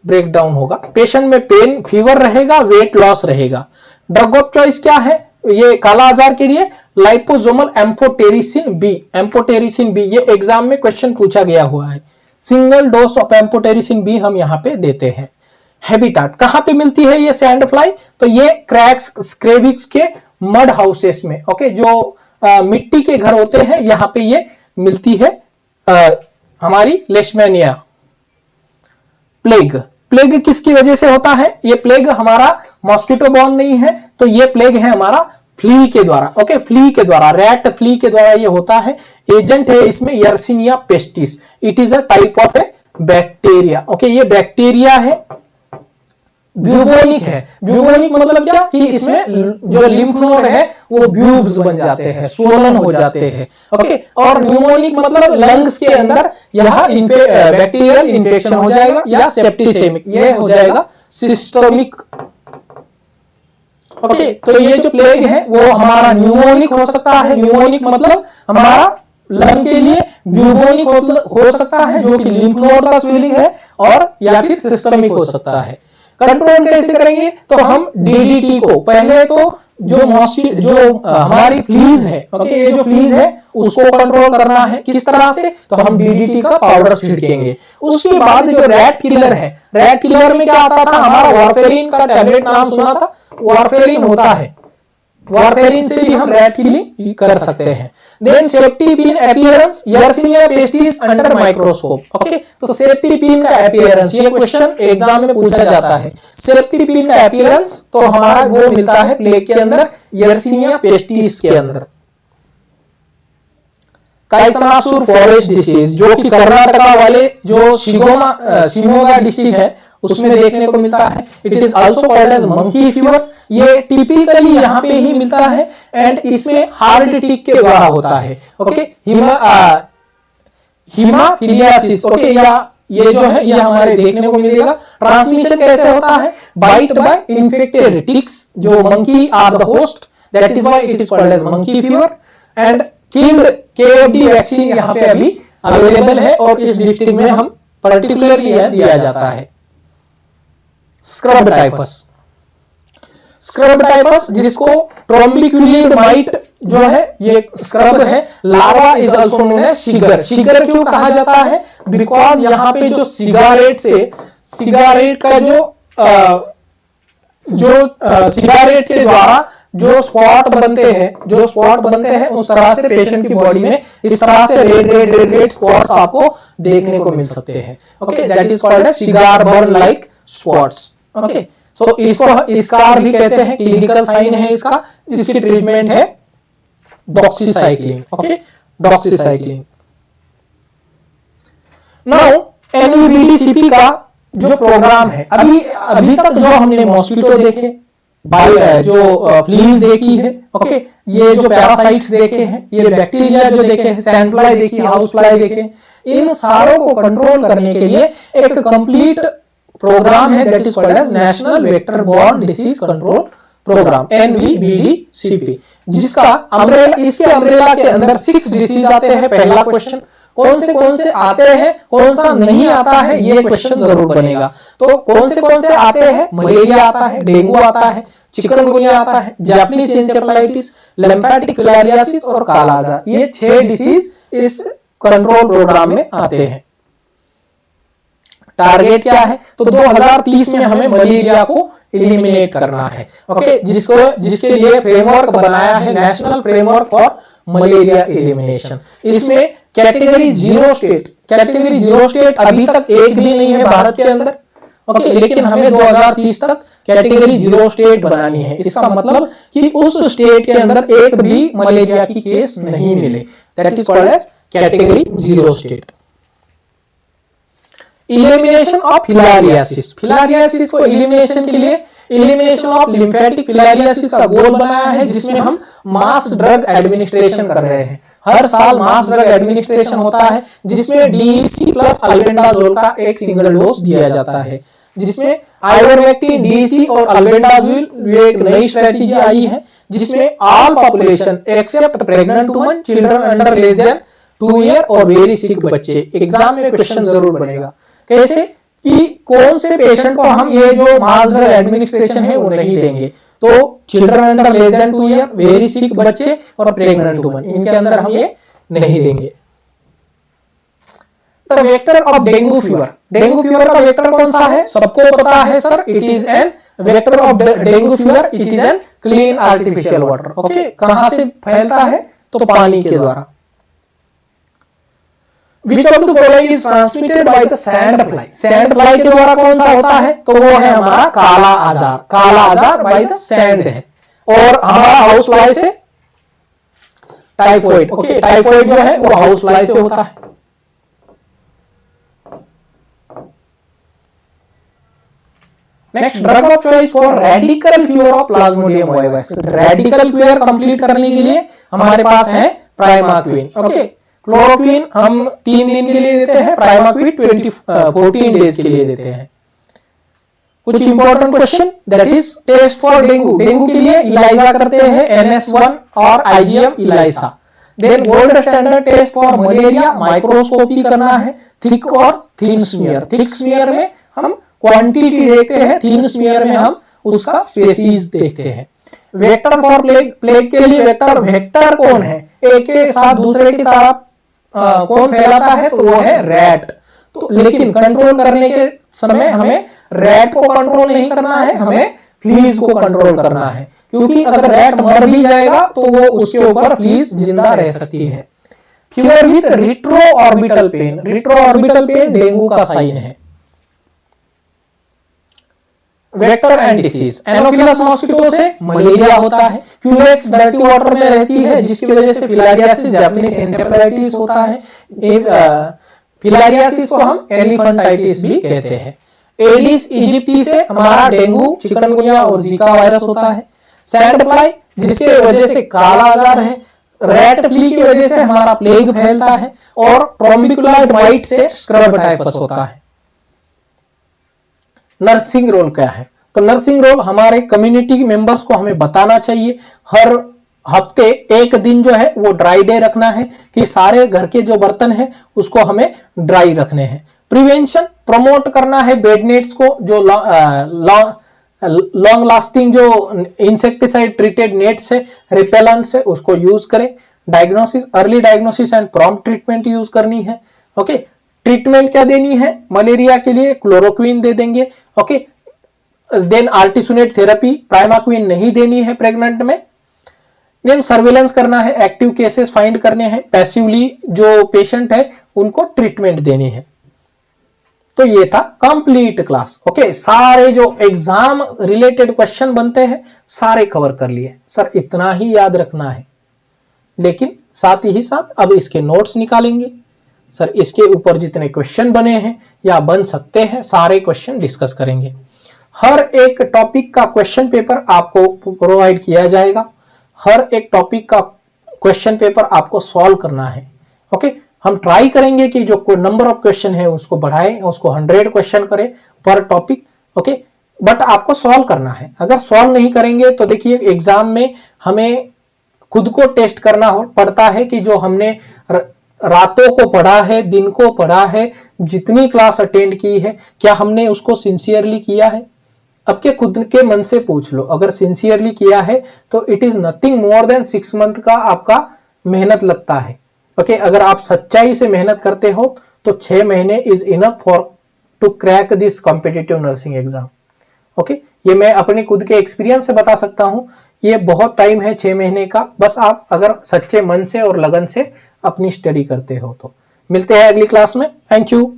ब्रेकडाउन होगा। पेशेंट में पेन, फीवर रहेगा, वेट लॉस रहेगा। ड्रग ऑफ चॉइस क्या है ये काला आजार के लिए? लाइपोसोमल एम्फोटेरिसिन बी, ये एग्जाम में क्वेश्चन पूछा गया हुआ है। Single dose of amphotericin B हम यहां पे देते हैं। हैबिटाट कहां पे मिलती है ये सैंड फ्लाई? तो ये क्रैक्स, स्क्रेविक्स के मड हाउसेस में। ओके, जो मिट्टी के घर होते हैं यहां पे ये मिलती है। हमारी लेशमेनिया। प्लेग किसकी वजह से होता है? ये प्लेग हमारा मॉस्किटो बॉर्न नहीं है, तो ये प्लेग है हमारा फ्ली के द्वारा, ओके, फ्ली के द्वारा, रैट फ्ली के द्वारा ये होता है। एजेंट है इसमें Yersinia pestis, it is a type of a bacteria, okay, ये बैक्टीरिया है, ब्यूबोनिक है। ब्यूबोनिक मतलब क्या कि इसमें जो लिम्फ नोड है वो ब्यूब्स बन जाते हैं, स्वोलन हो जाते हैं, ओके। और न्यूमोनिक मतलब लंग्स के अंदर यह बैक्टीरियल इंफेक्शन हो जाएगा या सेप्टिसेमिक, ये हो जाएगा सिस्टमिक, ओके। तो ये जो प्लेग है वो हमारा न्यूमोनिक हो सकता है, न्यूमोनिक मतलब हमारा लंग के लिए, ब्यूबोनिक हो सकता है जो कि लिम्फ नोड का स्वेलिंग है, और या फिर सिस्टमिक हो सकता है। कंट्रोल कैसे करेंगे? तो हम डीडीटी को पहले तो जो हमारी फ्लीज है, ओके, ये जो फ्लीज है उसको कंट्रोल करना है। किस तरह से? तो हम डीडीटी का पाउडर छिड़केंगे। उसके बाद जो रैट किलर है, रैट किलर में क्या आता था? हमारा वारफेरिन का टैबलेट नाम सुना था, वारफेरिन होता है, वारफेरिन से भी हम रैट किलिंग कर सकते हैं। Then safety pin appearance, Yersinia pestis under microscope, okay. तो सेफ्टी पिन का अपीयरेंस, ये क्वेश्चन एग्जाम में पूछा जाता है। सेफ्टी पिन का अपीयरेंस तो हमारा वो मिलता है प्लेग के अंदर, यर्सिनिया पेस्टिस के अंदर। काइसनासुर फॉरेस्ट डिसीज जो कि कर्नाटका वाले जो शिमोगा डिस्ट्रिक्ट है उसमें देखने को मिलता है। It is also called as monkey fever, ये टिपिकली यहाँ पे ही मिलता है, एंड इसमें हार्ट टिक के द्वारा होता है, ओके। हीमाफिलियासिस, ओके, या ये जो है ये हमारे देखने को मिलेगा। ट्रांसमिशन कैसे होता है? बाइट बाय इन्फेक्टेड टिक्स, जो monkey are the host, that is why it is called as monkey fever. And killed KFD vaccine यहाँ पे अभी अवेलेबल है और इस डिस्ट्रिक्ट में हम पर्टिकुलरली दिया जाता है। स्क्रब टाइफस, स्क्रब टाइफस जिसको ट्रोम्बिक्युलिड माइट जो है ये स्क्रब है, larva is also known as chigger. Chigger क्यों कहा जाता है? बिकॉज यहाँ पे जो सिगारेट का जो सिगारेट के द्वारा जो स्पॉट बनते हैं उस तरह से पेशेंट की बॉडी में इस तरह से रेड स्पॉट्स आपको देखने को मिल सकते हैं, okay, that is called as cigar burn like spots, okay. So इसको स्कार भी कहते हैं, क्लिनिकल साइन है इसका, जिसकी ट्रीटमेंट है डॉक्सीसाइक्लिन, ओके, डॉक्सीसाइक्लिन। नाउ एनवीबीडीसीपी का जो प्रोग्राम है, अभी तक जो हमने मॉस्किटो देखे, जो फ्लीज देखी है, ओके, ये जो पैरासाइट्स देखे हैं, ये बैक्टीरिया जो देखे हैं, सैंड फ्लाई देखी, हाउस फ्लाई देखे, इन सारों को कंट्रोल करने के लिए एक कंप्लीट प्रोग्राम है, that is called as national vector borne disease control programme, NVBDCP, जिसका इसके अम्ब्रेला के अंदर 6 डिसीज आते हैं। पहला क्वेश्चन, कौन से आते हैं, कौन सा नहीं आता है, ये क्वेश्चन जरूर बनेगा। तो कौन से आते हैं? मलेरिया आता है, डेंगू आता है, चिकनगुनिया आता है, जापानीज एन्सेफेलाइटिस, लिम्फेटिक फिलारियासिस और कालाजार, ये 6 डिसीज इस कंट्रोल प्रोग्राम में आते हैं। टारगेट क्या है? तो 2030 में हमें मलेरिया को एलिमिनेट करना है, ओके, जिसके लिए फ्रेमवर्क बनाया है, national framework for malaria elimination. इसमें कैटेगरी 0 स्टेट अभी तक एक भी नहीं है भारत के अंदर, ओके, लेकिन हमें 2030 तक कैटेगरी 0 स्टेट बनानी है। इसका मतलब कि उस स्टेट के अंदर एक भी मलेरिया की केस नहीं मिले, that is called as category 0 state. Elimination of filariasis, filariasis को एलिमिनेशन के लिए एलिमिनेशन ऑफ लिम्फेटिक फिलारियासिस का गोल बनाया है, जिसमें हम मास ड्रग एडमिनिस्ट्रेशन कर रहे हैं। हर साल मास ड्रग एडमिनिस्ट्रेशन होता है, जिसमें डीसी प्लस अल्बेंडाजोल का एक सिंगल डोज दिया जाता है, जिसमें आइवरमेक्टिन, डीसी और अल्बेंडाजोल एक नई स्ट्रेटेजी आई है, जिसमें all population except pregnant woman, children under less than 2 year और वेरी सिक बच्चे। एग्जाम में क्वेश्चन जरूर बनेगा, कैसे कि कौन से पेशेंट को हम ये जो मास ड्रग एडमिनिस्ट्रेशन है वो नहीं देंगे। तो children under less than 2 year, very sick बच्चे और प्रेग्नेंट वुमन, इनके अंदर हम ये नहीं देंगे। The vector of dengue fever, dengue fever का वेक्टर कौन सा है? सबको पता है sir, it is an vector of dengue fever, it is an clean artificial water, okay. कहां से फैलता है? तो पानी के द्वारा। Which of the following is transmitted by the sand fly? Sand fly के द्वारा कौन सा होता है? तो वो है हमारा काला आजार, काला आजार बाय द सैंड है, और हमारा हाउस फ्लाई से टाइफॉइड। ओके, टाइफॉइड जो है वो हाउस फ्लाई से होता है। Next, drug of choice for radical cure of plasmodium vivax. Radical cure complete करने के लिए हमारे पास है प्राइमाक्विन। ओके, क्लोरोक्विन हम 3 दिन के लिए देते हैं, प्राइमाक्विन 14 डेज के लिए देते हैं। कुछ important question, that is test for dengue. Dengue के लिए इलाइजा करते हैं NS1 और IgM ELISA. Then gold standard test for malaria, microscopy करना है, थिक और थिन स्मीयर। थिक स्मीयर में हम क्वांटिटी देखते हैं, थिन स्मीयर में हम उसका स्पेसीज देखते हैं। वेक्टर फॉर प्लेग, प्लेग के लिए वेक्टर कौन है, एक के साथ दूसरे की तरफ कौन फैलाता है, तो वो है रैट। तो लेकिन कंट्रोल करने के समय हमें रैट को कंट्रोल नहीं करना है, हमें फ्लीज को कंट्रोल करना है, क्योंकि अगर रैट मर भी जाएगा तो वो उसके ऊपर फ्लीज जिंदा रह सकती है। Fever with retro orbital pain, retro orbital pain dengue का साइन है। Vector and disease, anopheles mosquito से मलेरिया होता है। क्यूलेक्स डर्टी वाटर में रहती है, जिसकी वजह से फिलारियासिस, जापानीज एन्सेफेलाइटिस होता है। फिलारियासिस को हम एलिफेंटाइटिस भी कहते हैं। एडिस इजिप्टी से हमारा डेंगू, चिकनगुनिया और जीका वायरस होता है। सैंड फ्लाई, जिसके वजह से काला आजार है। रैट फ्ली की वजह से हमारा प्लेग फैलता है। और ट्रोम्बिकुलॉइड माइट से स्क्रब टाइफस होता है। नर्सिंग रोल क्या है, तो नर्सिंग रोल हमारे कम्युनिटी मेंबर्स को हमें बताना चाहिए। हर हफ्ते एक दिन जो है वो ड्राई डे रखना है, कि सारे घर के जो बर्तन है उसको हमें ड्राई रखने हैं। प्रिवेंशन, प्रमोट करना है बेड नेट्स को, जो लॉन्ग लास्टिंग जो इंसेक्टिसाइड ट्रीटेड नेट्स है, रिपेलेंट्स है, उसको यूज करें। Diagnosis, early diagnosis and prompt treatment use करनी है। ओके, ट्रीटमेंट क्या देनी है, मलेरिया के लिए क्लोरोक्विन दे देंगे। Okay, then artesunate therapy, primaquine नहीं देनी है प्रेग्नेंट में। देन सर्वेलेंस करना है, एक्टिव केसेस फाइंड करने हैं, पैसिवली जो पेशेंट है उनको ट्रीटमेंट देनी है। तो ये था कंप्लीट क्लास। ओके, सारे जो एग्जाम रिलेटेड क्वेश्चन बनते हैं सारे कवर कर लिए। सर इतना ही याद रखना है, लेकिन साथ ही साथ अब इसके नोट्स निकालेंगे। सर इसके ऊपर जितने क्वेश्चन बने हैं या बन सकते हैं सारे क्वेश्चन डिस्कस करेंगे। हर एक टॉपिक का क्वेश्चन पेपर आपको प्रोवाइड किया जाएगा। हर एक टॉपिक का क्वेश्चन पेपर आपको सॉल्व करना है। ओके, हम ट्राई करेंगे कि जो नंबर ऑफ क्वेश्चन है उसको बढ़ाएं, उसको 100 क्वेश्चन करें पर टॉपिक। ओके, बट आपको सॉल्व करना है। अगर सॉल्व नहीं करेंगे तो देखिए एग्जाम में हमें खुद को टेस्ट करना पड़ता है कि जो हमने रातों को पढ़ा है, दिन को पढ़ा है, जितनी क्लास अटेंड की है, क्या हमने उसको सिंसियरली किया है। अब के खुद के मन से पूछ लो, अगर सिंसियरली किया है तो it is nothing more than 6 month का आपका मेहनत लगता है। ओके, अगर आप सच्चाई से मेहनत करते हो तो 6 महीने is enough for to crack this competitive nursing exam. Okay, ये मैं अपने खुद के एक्सपीरियंस से बता सकता हूं, ये बहुत टाइम है 6 महीने का। बस आप अगर सच्चे मन से और लगन से अपनी स्टडी करते हो तो। मिलते हैं अगली क्लास में। Thank you.